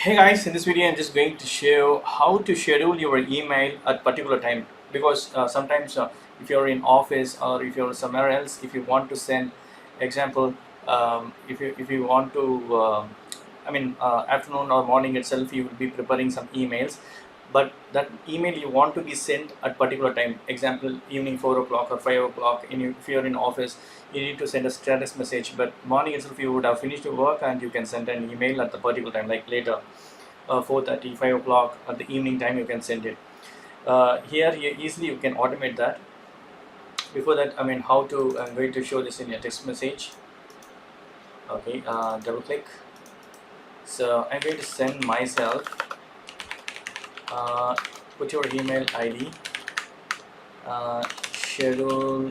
Hey guys, in this video I'm just going to show how to schedule your email at particular time, because sometimes if you're in office or if you're somewhere else, if you want to send example, if you want to afternoon or morning itself you will be preparing some emails, but that email you want to be sent at particular time, example evening 4 o'clock or 5 o'clock. If you're in office, you need to send a status message, but morning itself you would have finished your work and you can send an email at the particular time, like later 4:30, 5 o'clock at the evening time you can send it. Here easily you can automate that. Before that, I'm going to show this in a text message. Okay, double click. So I'm going to send myself, put your email ID, schedule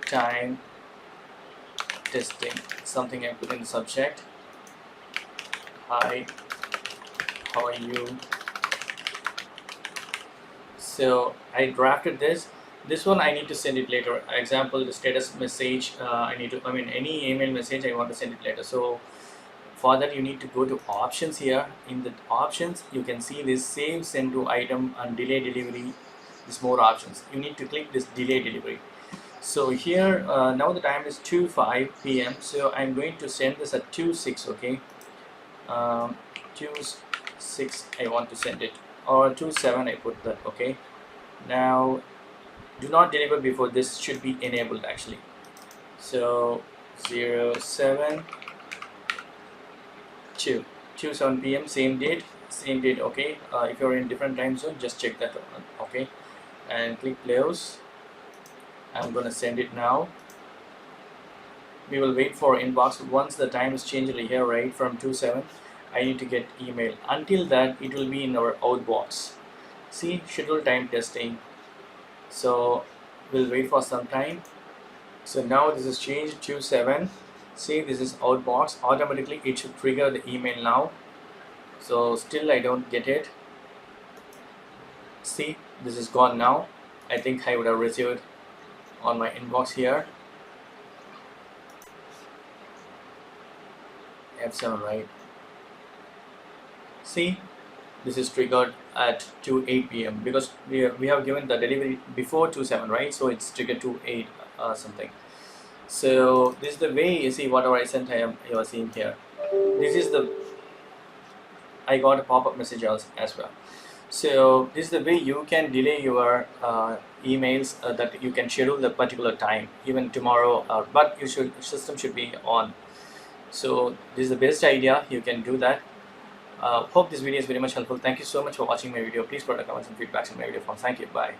time testing, something I put in the subject. Hi, how are you? So I drafted this one. I need to send it later. Example, the status message, any email message I want to send it later. So for that you need to go to options. Here in the options you can see this save send to item and delay delivery. There's more options. You need to click this delay delivery. So here now the time is 2:05 p.m. so I'm going to send this at 2:06. Okay, 2:06 I want to send it, or 2:07 I put that. Okay, now do not deliver before. This should be enabled actually. So 07 2:07 p.m. same date. Okay, if you're in different time zone, just check that one. Okay, and click close. I'm gonna send it now. We will wait for inbox. Once the time is changed here, right, from 2:07, I need to get email. Until that it will be in our outbox. See, schedule time testing. So we'll wait for some time. So now this is changed 2:07. See, this is outbox. Automatically it should trigger the email now. So still I don't get it. See, this is gone now. I think I would have received on my inbox here. F7, right? See, this is triggered at 2:08 p.m. because we have given the delivery before 2:07, right? So it's triggered to 8 something. So this is the way, you see, whatever I sent, you are seeing here. This is the, I got a pop-up message as well. So this is the way you can delay your emails, that you can schedule the particular time, even tomorrow, but system should be on. So this is the best idea. You can do that. Hope this video is very much helpful. Thank you so much for watching my video. Please put comments and feedbacks in my video form. Thank you. Bye.